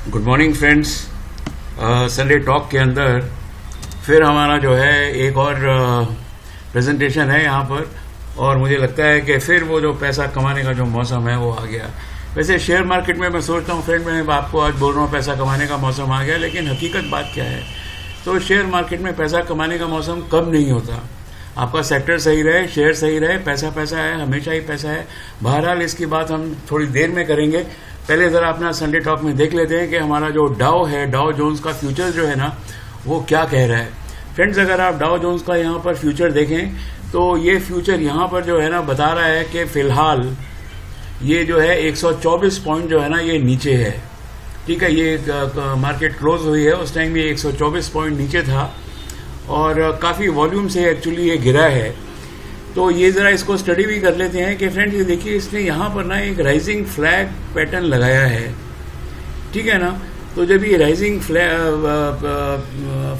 Good morning friends. Sunday talk के अंदर फिर हमारा जो है एक और प्रेजेंटेशन है यहाँ पर, और मुझे लगता है कि फिर वो जो पैसा कमाने का जो मौसम है वो आ गया। वैसे शेयर मार्केट में मैं सोचता हूँ फ्रेंड, मैं आपको आज बोल रहा हूँ पैसा कमाने का मौसम आ गया, लेकिन हकीकत बात क्या है? तो शेयर मार्केट में पैसा कमाने का मौसम कब नहीं होता। आपका सेक्टर सही रहे, शेयर सही रहे, पैसा पैसा है, हमेशा ही पैसा है। बहरहाल इसकी बात हम थोड़ी देर में करेंगे। पहले ज़रा अपना संडे टॉक में देख लेते हैं कि हमारा जो डाउ है, डाउ जोन्स का फ्यूचर जो है ना, वो क्या कह रहा है। फ्रेंड्स, अगर आप डाउ जोन्स का यहाँ पर फ्यूचर देखें तो ये फ्यूचर यहाँ पर जो है ना बता रहा है कि फ़िलहाल ये जो है 124 पॉइंट जो है ना ये नीचे है। ठीक है, ये मार्केट क्लोज हुई है उस टाइम ये 124 पॉइंट नीचे था और काफ़ी वॉल्यूम से एक्चुअली ये गिरा है। तो ये ज़रा इसको स्टडी भी कर लेते हैं कि फ्रेंड्स ये देखिए, इसने यहाँ पर ना एक राइजिंग फ्लैग पैटर्न लगाया है। ठीक है ना, तो जब ये राइजिंग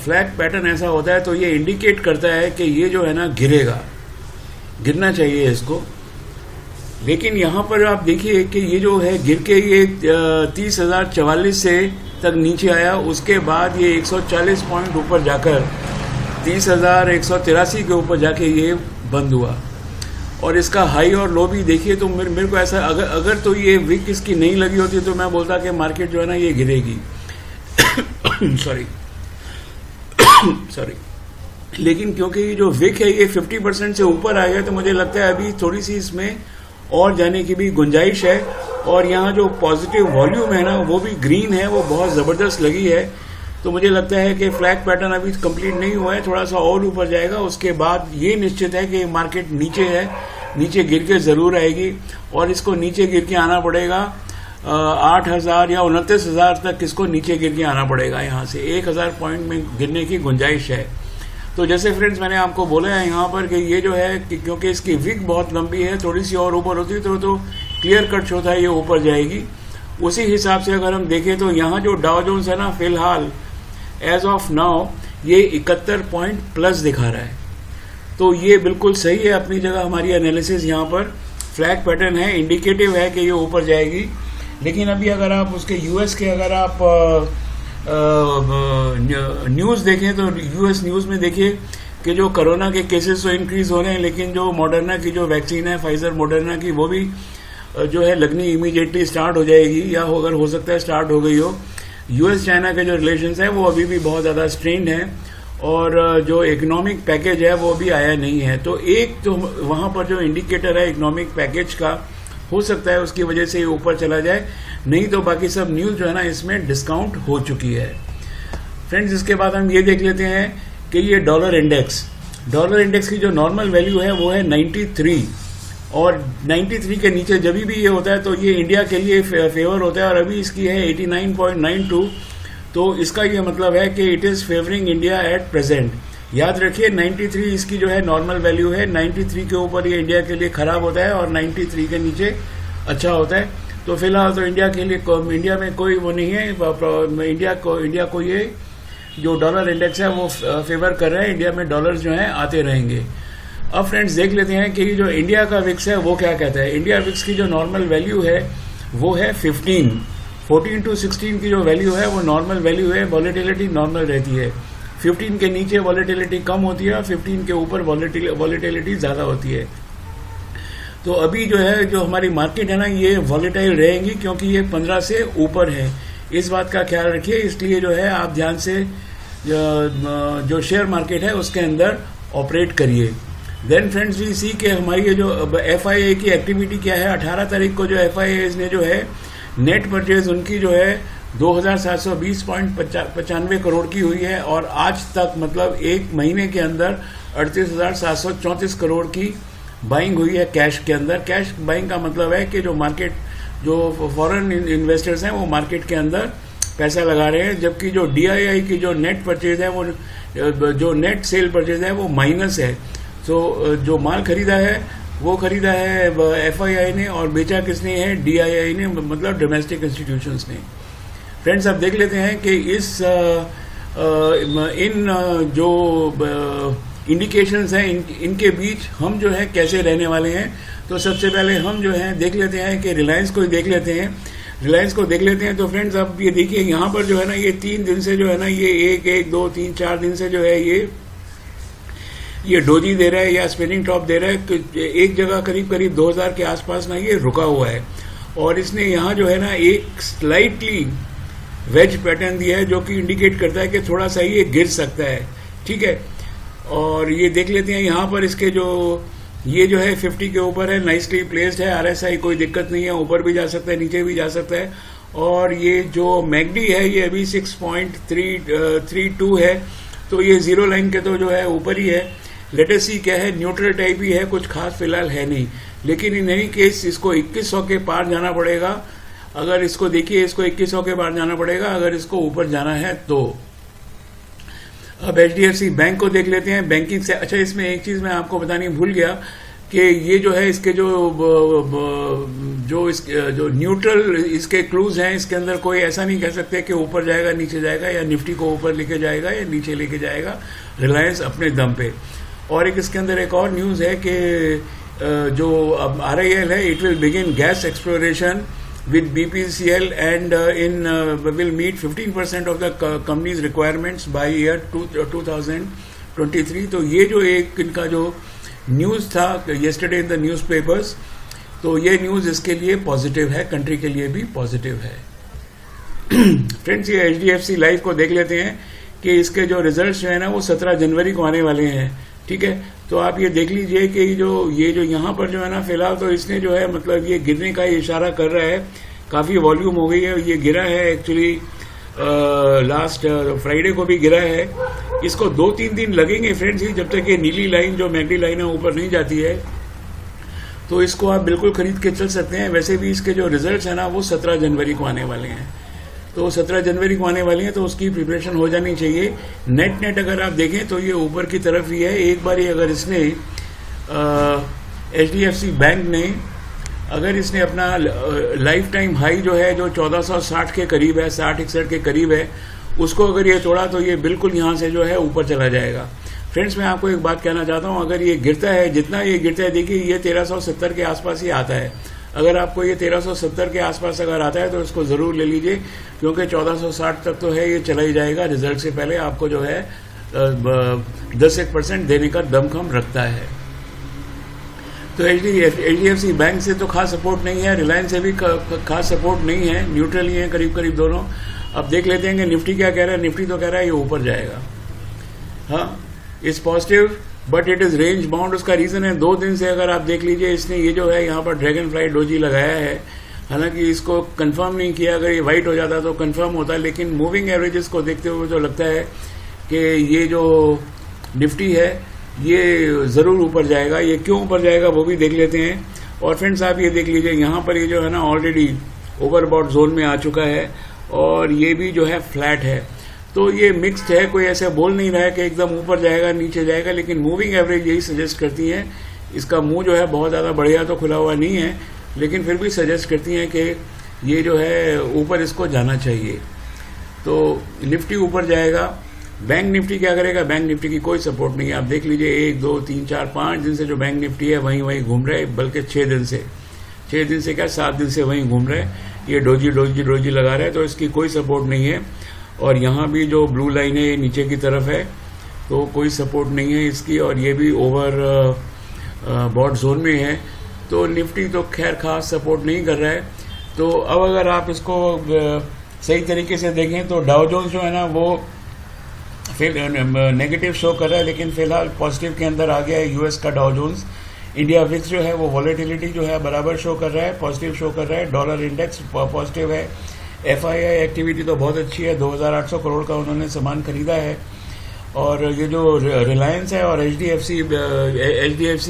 फ्लैग पैटर्न ऐसा होता है तो ये इंडिकेट करता है कि ये जो है ना गिरेगा, गिरना चाहिए इसको। लेकिन यहाँ पर आप देखिए कि ये जो है गिर के ये 30,044 से तक नीचे आया, उसके बाद ये 140 पॉइंट ऊपर जाकर 30,183 के ऊपर जाके ये बंद हुआ। और इसका हाई और लो भी देखिए तो मेरे को ऐसा अगर तो ये विक इसकी नहीं लगी होती तो मैं बोलता कि मार्केट जो है ना ये गिरेगी। सॉरी लेकिन क्योंकि ये जो विक है ये 50% से ऊपर आ गया तो मुझे लगता है अभी थोड़ी सी इसमें और जाने की भी गुंजाइश है। और यहाँ जो पॉजिटिव वॉल्यूम है ना वो भी ग्रीन है, वो बहुत ज़बरदस्त लगी है। तो मुझे लगता है कि फ्लैग पैटर्न अभी कंप्लीट नहीं हुआ है, थोड़ा सा और ऊपर जाएगा। उसके बाद ये निश्चित है कि मार्केट नीचे है, नीचे गिर के ज़रूर आएगी और इसको नीचे गिर के आना पड़ेगा 8,000 या 29,000 तक इसको नीचे गिर के आना पड़ेगा। यहाँ से 1,000 पॉइंट में गिरने की गुंजाइश है। तो जैसे फ्रेंड्स मैंने आपको बोला है यहाँ पर कि ये जो है कि क्योंकि इसकी विक बहुत लंबी है, थोड़ी सी और ऊपर होती तो क्लियर कट होता है ये ऊपर जाएगी। उसी हिसाब से अगर हम देखें तो यहाँ जो डाउ जोन्स है ना फिलहाल एज ऑफ नाउ ये 71 पॉइंट प्लस दिखा रहा है। तो ये बिल्कुल सही है अपनी जगह। हमारी एनालिसिस यहाँ पर फ्लैग पैटर्न है, इंडिकेटिव है कि ये ऊपर जाएगी। लेकिन अभी अगर आप उसके यूएस के अगर आप न्यूज़ देखें तो यूएस न्यूज़ में देखिए कि जो कोरोना के केसेस तो इंक्रीज हो रहे हैं, लेकिन जो मॉडर्ना की जो वैक्सीन है फाइजर मॉडर्ना की, वो भी जो है लगनी इमीडिएटली स्टार्ट हो जाएगी, या अगर हो सकता है स्टार्ट हो गई हो। यूएस चाइना के जो रिलेशंस है वो अभी भी बहुत ज़्यादा स्ट्रेन्ड है और जो इकोनॉमिक पैकेज है वो भी आया नहीं है। तो एक तो वहाँ पर जो इंडिकेटर है इकोनॉमिक पैकेज का, हो सकता है उसकी वजह से ये ऊपर चला जाए, नहीं तो बाकी सब न्यूज़ जो है ना इसमें डिस्काउंट हो चुकी है। फ्रेंड्स, इसके बाद हम ये देख लेते हैं कि ये डॉलर इंडेक्स की जो नॉर्मल वैल्यू है वो है 93, और 93 के नीचे जब भी ये होता है तो ये इंडिया के लिए फेवर होता है, और अभी इसकी है 89.92। तो इसका ये मतलब है कि it is favouring India at present. याद रखिए 93 इसकी जो है नॉर्मल वैल्यू है, 93 के ऊपर ये इंडिया के लिए खराब होता है और 93 के नीचे अच्छा होता है। तो फिलहाल तो इंडिया के लिए, इंडिया में कोई वो नहीं है, इंडिया को ये जो डॉलर इंडेक्स है वो फेवर कर रहे हैं, इंडिया में डॉलर्स जो हैं आते रहेंगे। अब फ्रेंड्स देख लेते हैं कि जो इंडिया का विक्स है वो क्या कहता है। इंडिया विक्स की जो नॉर्मल वैल्यू है वो है 14 to 16 की जो वैल्यू है वो नॉर्मल वैल्यू है। वॉलेटिलिटी नॉर्मल रहती है, 15 के नीचे वॉलेटिलिटी कम होती है और 15 के ऊपर वॉलेटिलिटी ज़्यादा होती है। तो अभी जो है जो हमारी मार्केट है ना ये वॉलेटाइल रहेंगी क्योंकि ये 15 से ऊपर है, इस बात का ख्याल रखिए। इसलिए जो है आप ध्यान से जो शेयर मार्केट है उसके अंदर ऑपरेट करिए। देन फ्रेंड्स वी सी के हमारी ये जो FIA की एक्टिविटी क्या है। 18 तारीख को जो FIA ने जो है नेट परचेज उनकी जो है 2,720.95 करोड़ की हुई है, और आज तक मतलब एक महीने के अंदर 38,734 करोड़ की बाइंग हुई है कैश के अंदर। कैश बाइंग का मतलब है कि जो मार्केट, जो फॉरेन इन्वेस्टर्स हैं वो मार्केट के अंदर पैसा लगा रहे हैं, जबकि जो DII की जो नेट परचेज है वो जो नेट सेल परचेज है वो माइनस है। तो जो माल खरीदा है वो खरीदा है FII ने और बेचा किसने है, DII ने, मतलब डोमेस्टिक इंस्टीट्यूशंस ने। फ्रेंड्स अब देख लेते हैं कि इन जो इंडिकेशंस हैं इनके बीच हम जो है कैसे रहने वाले हैं। तो सबसे पहले हम जो है देख लेते हैं कि रिलायंस को ही देख लेते हैं। रिलायंस को देख लेते हैं। तो फ्रेंड्स अब ये देखिए यहाँ पर जो है ना ये 3 दिन से जो है ना ये 1, 2, 3, 4 दिन से जो है ये डोजी दे रहा है या स्पिनिंग टॉप दे रहा है। एक जगह करीब करीब 2000 के आसपास ना ये रुका हुआ है और इसने यहाँ जो है ना एक स्लाइटली वेज पैटर्न दिया है जो कि इंडिकेट करता है कि थोड़ा सा ये गिर सकता है, ठीक है। और ये देख लेते हैं यहाँ पर इसके ये जो है 50 के ऊपर है, नाइसली प्लेस्ड है। RSI कोई दिक्कत नहीं है, ऊपर भी जा सकता है, नीचे भी जा सकता है। और ये जो मैगडी है ये अभी 6.32 है, तो ये जीरो लाइन के तो जो है ऊपर ही है। लेटेस्ट सी क्या है, न्यूट्रल टाइप ही है, कुछ खास फिलहाल है नहीं। लेकिन इन एनी केस इसको 2100 के पार जाना पड़ेगा। अगर इसको देखिए, इसको 2100 के पार जाना पड़ेगा अगर इसको ऊपर जाना है तो। अब HDFC बैंक को देख लेते हैं। बैंकिंग से अच्छा, इसमें एक चीज मैं आपको बतानी भूल गया कि ये जो है इसके जो न्यूट्रल इसके क्लूज हैं, इसके अंदर कोई ऐसा नहीं कह सकते कि ऊपर जाएगा नीचे जाएगा या निफ्टी को ऊपर लेके जाएगा या नीचे लेके जाएगा रिलायंस अपने दम पे। और इसके अंदर एक और न्यूज है कि जो अब RIL है, it will begin gas exploration with BPCL and will meet 15% of the company's requirements by year 2023। तो ये जो एक इनका जो न्यूज़ था yesterday in the newspapers, तो ये न्यूज़ इसके लिए पॉजिटिव है, कंट्री के लिए भी पॉजिटिव है। फ्रेंड्स ये HDFC लाइफ को देख लेते हैं कि इसके जो रिजल्ट्स जो है ना वो 17 जनवरी को आने वाले हैं, ठीक है। तो आप ये देख लीजिए कि ये जो यहाँ पर जो है ना फिलहाल तो इसने जो है मतलब ये गिरने का इशारा कर रहा है, काफ़ी वॉल्यूम हो गई है। ये गिरा है एक्चुअली लास्ट फ्राइडे को भी गिरा है। इसको 2-3 दिन लगेंगे फ्रेंड्स ही, जब तक ये नीली लाइन जो मैगडी लाइन है ऊपर नहीं जाती है। तो इसको आप बिल्कुल खरीद के चल सकते हैं। वैसे भी इसके जो रिजल्ट्स हैं ना वो 17 जनवरी को आने वाले हैं, तो 17 जनवरी को आने वाली है, तो उसकी प्रिपरेशन हो जानी चाहिए। नेट अगर आप देखें तो ये ऊपर की तरफ ही है। एक बार अगर इसने HDFC बैंक ने अगर इसने अपना लाइफ टाइम हाई जो है जो 1460 के करीब है, 60-61 के करीब है, उसको अगर ये तोड़ा तो ये बिल्कुल यहाँ से जो है ऊपर चला जाएगा। फ्रेंड्स मैं आपको एक बात कहना चाहता हूँ, अगर ये गिरता है, जितना ये गिरता है, देखिए ये 1370 के आसपास ही आता है। अगर आपको ये 1370 के आसपास अगर आता है तो इसको ज़रूर ले लीजिए, क्योंकि 1460 तक तो है, ये चला ही जाएगा। रिजल्ट से पहले आपको जो है 10% देने का दमखम रखता है। तो HDFC बैंक से तो खास सपोर्ट नहीं है, रिलायंस से भी खास सपोर्ट नहीं है, न्यूट्रल ही है करीब करीब दोनों। अब देख लेते हैं कि निफ्टी क्या कह रहा है। निफ्टी तो कह रहा है ये ऊपर जाएगा, हाँ it's positive but it is range bound. उसका रीजन है 2 दिन से अगर आप देख लीजिए, इसने ये जो है यहाँ पर ड्रैगन फ्लाई डोजी लगाया है। हालांकि इसको कंफर्म नहीं किया, अगर ये वाइट हो जाता तो कंफर्म होता, लेकिन मूविंग एवरेजेस को देखते हुए तो लगता है कि ये जो निफ्टी है ये ज़रूर ऊपर जाएगा। ये क्यों ऊपर जाएगा वो भी देख लेते हैं। और फ्रेंड्स आप ये देख लीजिए, यहाँ पर ये जो है ना ऑलरेडी ओवरबॉट जोन में आ चुका है और ये भी जो है फ्लैट है। तो ये मिक्स्ड है, कोई ऐसे बोल नहीं रहा है कि एकदम ऊपर जाएगा नीचे जाएगा, लेकिन मूविंग एवरेज यही सजेस्ट करती है। इसका मुंह जो है बहुत ज़्यादा बढ़िया तो खुला हुआ नहीं है, लेकिन फिर भी सजेस्ट करती हैं कि ये जो है ऊपर इसको जाना चाहिए। तो निफ्टी ऊपर जाएगा। बैंक निफ्टी क्या करेगा? बैंक निफ्टी की कोई सपोर्ट नहीं है। आप देख लीजिए 1, 2, 3, 4, 5 दिन से जो बैंक निफ्टी है वहीं घूम रहा है, बल्कि 6 दिन से क्या 7 दिन से वहीं घूम रहा है। ये डोजी लगा रहा है, तो इसकी कोई सपोर्ट नहीं है। और यहाँ भी जो ब्लू लाइन है ये नीचे की तरफ है, तो कोई सपोर्ट नहीं है इसकी, और ये भी ओवर बॉट जोन में है। तो निफ्टी तो खैर खास सपोर्ट नहीं कर रहा है। तो अब अगर आप इसको सही तरीके से देखें तो डाउ जोन्स जो है ना वो फिर नेगेटिव शो कर रहा है, लेकिन फिलहाल पॉजिटिव के अंदर आ गया है यूएस का डाउ जोन्स। इंडिया विक्स जो है वो वॉलेटिलिटी जो है बराबर शो कर रहा है, पॉजिटिव शो कर रहा है। डॉलर इंडेक्स पॉजिटिव है। FII एक्टिविटी तो बहुत अच्छी है, 2800 करोड़ का उन्होंने सामान खरीदा है। और ये जो रिलायंस है और HDFC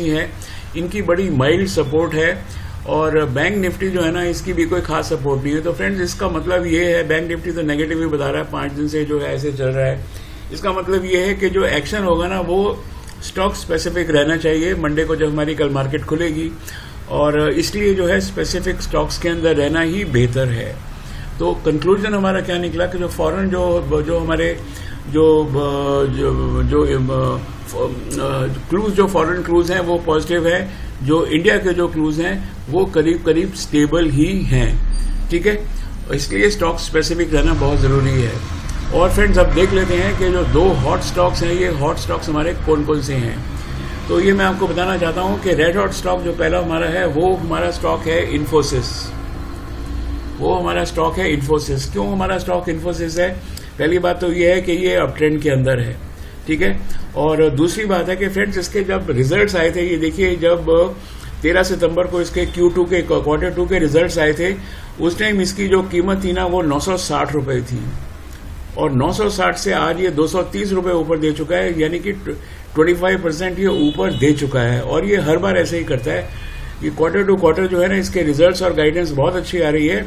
है, इनकी बड़ी माइल्ड सपोर्ट है। और बैंक निफ्टी जो है ना इसकी भी कोई खास सपोर्ट नहीं है। तो फ्रेंड्स इसका मतलब ये है, बैंक निफ्टी तो नेगेटिव ही बता रहा है, 5 दिन से जो है ऐसे चल रहा है। इसका मतलब ये है कि जो एक्शन होगा ना वो स्टॉक स्पेसिफिक रहना चाहिए। मंडे को जब हमारी कल मार्केट खुलेगी, और इसलिए जो है स्पेसिफिक स्टॉक्स के अंदर रहना ही बेहतर है। तो कंक्लूजन हमारा क्या निकला कि जो फॉरेन जो हमारे क्लूज जो फॉरेन क्लूज हैं वो पॉजिटिव है। जो इंडिया के जो क्लूज हैं वो करीब करीब स्टेबल ही हैं। ठीक है, इसलिए स्टॉक स्पेसिफिक रहना बहुत ज़रूरी है। और फ्रेंड्स अब देख लेते हैं कि जो 2 हॉट स्टॉक्स हैं, ये हॉट स्टॉक्स हमारे कौन कौन से हैं। तो ये मैं आपको बताना चाहता हूँ कि रेड हॉट स्टॉक जो पहला हमारा है वो हमारा स्टॉक है इन्फोसिस। वो हमारा स्टॉक है इन्फोसिस। क्यों हमारा स्टॉक इन्फोसिस है? पहली बात तो ये है कि ये अब ट्रेंड के अंदर है, ठीक है। और दूसरी बात है कि फ्रेंड्स इसके जब रिजल्ट्स आए थे, ये देखिए जब 13 सितंबर को इसके Q2 के Q2 के रिजल्ट्स आए थे, उस टाइम इसकी जो कीमत थी ना वो 960 रुपये थी, और 960 से आज ये 230 रुपये ऊपर दे चुका है, यानी कि 25% ये ऊपर दे चुका है। और ये हर बार ऐसे ही करता है। ये Q2 जो है ना, इसके रिजल्ट्स और गाइडेंस बहुत अच्छी आ रही है।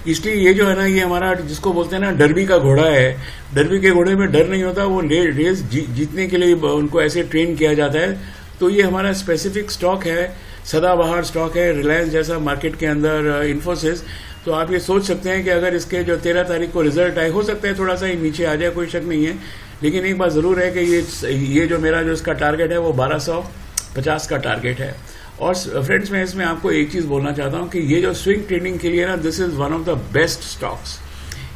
इसलिए ये जो है ना, ये हमारा जिसको बोलते हैं ना डर्बी का घोड़ा है। डर्बी के घोड़े में डर नहीं होता, वो रेस जीतने के लिए उनको ऐसे ट्रेन किया जाता है। तो ये हमारा स्पेसिफिक स्टॉक है, सदाबहार स्टॉक है, रिलायंस जैसा मार्केट के अंदर इन्फोसिस। तो आप ये सोच सकते हैं कि अगर इसके जो 13 तारीख को रिजल्ट आए, हो सकता है थोड़ा सा ही नीचे आ जाए, कोई शक नहीं है। लेकिन एक बात ज़रूर है कि ये जो मेरा जो इसका टारगेट है वो 1250 का टारगेट है। और फ्रेंड्स मैं इसमें आपको एक चीज़ बोलना चाहता हूँ कि ये जो स्विंग ट्रेडिंग के लिए ना, this is one of the best stocks.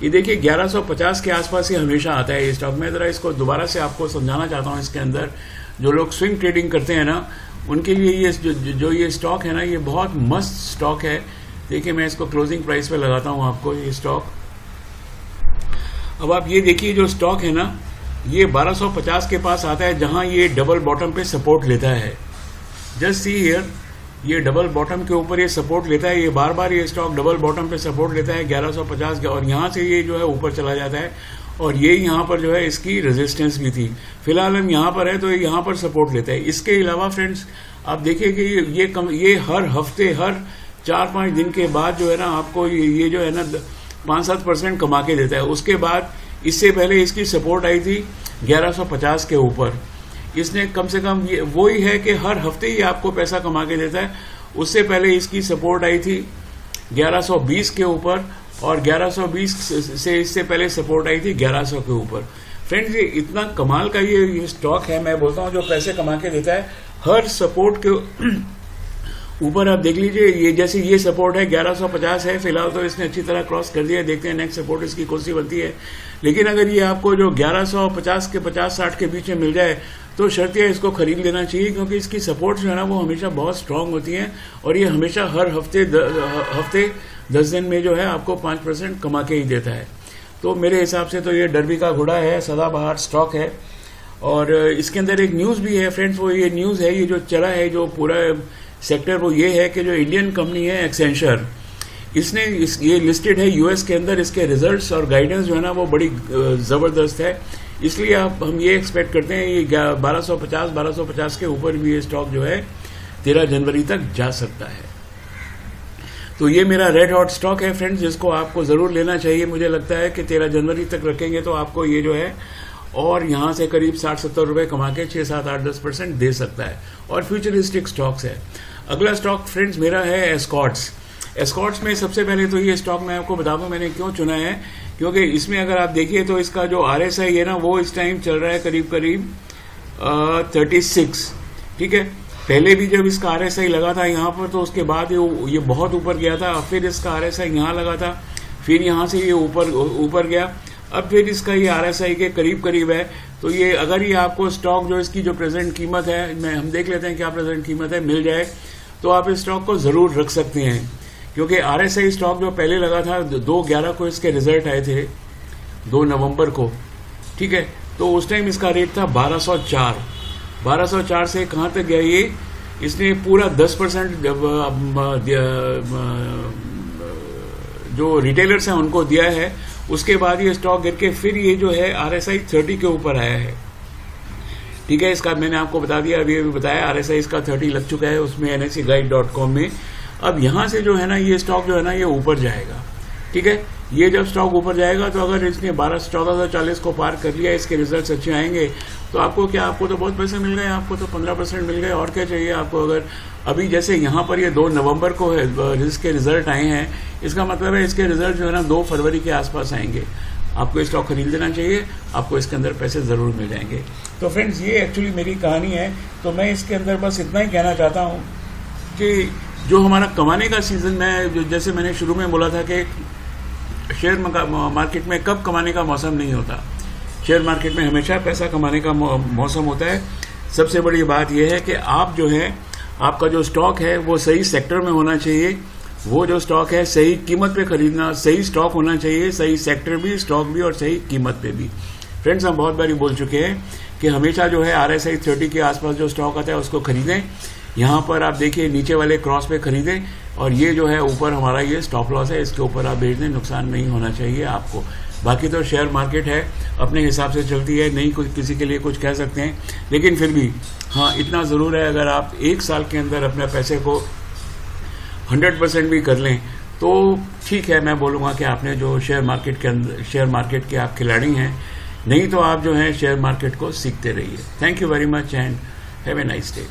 ये देखिए 1150 के आसपास ही हमेशा आता है ये स्टॉक। मैं ज़रा इसको दोबारा से आपको समझाना चाहता हूँ। इसके अंदर जो लोग स्विंग ट्रेडिंग करते हैं ना, उनके लिए ये जो ये स्टॉक है ना, ये बहुत मस्त स्टॉक है। देखिए मैं इसको क्लोजिंग प्राइस पे लगाता हूँ आपको ये स्टॉक। अब आप ये देखिए जो स्टॉक है ना, ये 1250 के पास आता है, जहां ये डबल बॉटम पे सपोर्ट लेता है। जस्ट सी हियर, ये डबल बॉटम के ऊपर ये सपोर्ट लेता है। ये बार बार ये स्टॉक डबल बॉटम पे सपोर्ट लेता है 1150 का, और यहाँ से ये जो है ऊपर चला जाता है। और ये यहाँ पर जो है इसकी रेजिस्टेंस भी थी। फिलहाल हम यहाँ पर है तो यहाँ पर सपोर्ट लेता है। इसके अलावा फ्रेंड्स आप देखिए कि ये हर हफ्ते, हर 4-5 दिन के बाद जो है ना, आपको ये जो है ना 5-7% कमा के देता है। उसके बाद इससे पहले इसकी सपोर्ट आई थी 1150 के ऊपर। इसने कम से कम ये वही है कि हर हफ्ते ही आपको पैसा कमा के देता है। उससे पहले इसकी सपोर्ट आई थी 1120 के ऊपर, और 1120 से इससे पहले सपोर्ट आई थी 1100 के ऊपर। फ्रेंड्स ये इतना कमाल का ये स्टॉक है, मैं बोलता हूँ, जो पैसे कमा के देता है हर सपोर्ट के ऊपर। आप देख लीजिए, ये जैसे ये सपोर्ट है 1150 है, फिलहाल तो इसने अच्छी तरह क्रॉस कर दिया है। देखते हैं नेक्स्ट सपोर्ट इसकी कौन सी बनती है। लेकिन अगर ये आपको जो 1150 के 50-60 के बीच में मिल जाए तो शर्तिया इसको खरीद लेना चाहिए, क्योंकि इसकी सपोर्ट जो है ना वो हमेशा बहुत स्ट्रांग होती हैं, और ये हमेशा हर हफ्ते 10 दिन में जो है आपको 5% कमा के ही देता है। तो मेरे हिसाब से तो ये डर्बी का घोड़ा है, सदाबहार स्टॉक है। और इसके अंदर एक न्यूज़ भी है फ्रेंड्स। वो ये न्यूज़ है, ये जो चला है जो पूरा सेक्टर, वो ये है कि जो इंडियन कंपनी है एक्सेंचर, इसने ये लिस्टेड है यूएस के अंदर। इसके रिजल्ट्स और गाइडेंस जो है ना वो बड़ी ज़बरदस्त है। इसलिए हम ये एक्सपेक्ट करते हैं ये 1250 के ऊपर भी ये स्टॉक जो है 13 जनवरी तक जा सकता है। तो ये मेरा रेड हॉट स्टॉक है फ्रेंड्स, जिसको आपको ज़रूर लेना चाहिए। मुझे लगता है कि 13 जनवरी तक रखेंगे तो आपको ये जो है और यहाँ से करीब 60-70 रुपये कमा के 6-7-8-10% दे सकता है। और फ्यूचरिस्टिक स्टॉक्स है। अगला स्टॉक फ्रेंड्स मेरा है एस्कॉर्ट्स। एस्कॉर्ट्स में सबसे पहले तो ये स्टॉक मैं आपको बता दूं मैंने क्यों चुना है, क्योंकि इसमें अगर आप देखिए तो इसका जो RSI है ना वो इस टाइम चल रहा है करीब 36, ठीक है। पहले भी जब इसका RSI लगा था यहाँ पर, तो उसके बाद ये बहुत ऊपर गया था। फिर इसका RSI यहाँ लगा था, फिर यहाँ से ये ऊपर गया, अब फिर इसका ये RSI के करीब है। तो ये अगर ये आपको स्टॉक जो इसकी जो प्रेजेंट कीमत है, हम देख लेते हैं क्या प्रेजेंट कीमत है, मिल जाए तो आप इस स्टॉक को ज़रूर रख सकते हैं। क्योंकि RSI स्टॉक जो पहले लगा था 2/11 को इसके रिजल्ट आए थे, 2 नवंबर को, ठीक है। तो उस टाइम इसका रेट था 1204 से कहाँ तक गया ये, इसने पूरा 10% जो रिटेलर्स हैं उनको दिया है। उसके बाद ये स्टॉक गिर के फिर ये जो है RSI 30 के ऊपर आया है, ठीक है। इसका मैंने आपको बता दिया, अभी बताया RSI इसका 30 लग चुका है उसमें NSEguide.com में। अब यहाँ से जो है ना ये स्टॉक जो है ना ये ऊपर जाएगा, ठीक है। ये जब स्टॉक ऊपर जाएगा तो अगर इसने 1440 को पार कर लिया, इसके रिजल्ट्स अच्छे आएंगे, तो आपको क्या, आपको तो बहुत पैसे मिल गए, आपको तो 15% मिल गए, और क्या चाहिए आपको। अगर अभी जैसे यहाँ पर ये 2 नवंबर को है इसके रिजल्ट आए हैं, इसका मतलब है इसके रिजल्ट जो है ना 2 फरवरी के आसपास आएंगे। आपको ये स्टॉक खरीद लेना चाहिए, आपको इसके अंदर पैसे ज़रूर मिल जाएंगे। तो फ्रेंड्स ये एक्चुअली मेरी कहानी है। तो मैं इसके अंदर बस इतना ही कहना चाहता हूँ कि जो हमारा कमाने का सीजन में, जैसे मैंने शुरू में बोला था कि शेयर मार्केट में कब कमाने का मौसम नहीं होता, शेयर मार्केट में हमेशा पैसा कमाने का मौसम होता है। सबसे बड़ी बात यह है कि आप जो है, आपका जो स्टॉक है वो सही सेक्टर में होना चाहिए, वो जो स्टॉक है सही कीमत पे खरीदना, सही स्टॉक होना चाहिए, सही सेक्टर भी, स्टॉक भी और सही कीमत पे भी। फ्रेंड्स, हम बहुत बारी बोल चुके हैं कि हमेशा जो है RSI 30 के आसपास जो स्टॉक आता है उसको खरीदें। यहाँ पर आप देखिए नीचे वाले क्रॉस पे खरीदें, और ये जो है ऊपर हमारा ये स्टॉप लॉस है, इसके ऊपर आप बेच दें, नुकसान नहीं होना चाहिए आपको। बाकी तो शेयर मार्केट है, अपने हिसाब से चलती है, नहीं कुछ किसी के लिए कुछ कह सकते हैं, लेकिन फिर भी हाँ इतना ज़रूर है, अगर आप 1 साल के अंदर अपने पैसे को 100% भी कर लें तो ठीक है, मैं बोलूँगा कि आपने जो शेयर मार्केट के आप खिलाड़ी हैं, नहीं तो आप जो हैं शेयर मार्केट को सीखते रहिए। Thank you very much and have a nice day.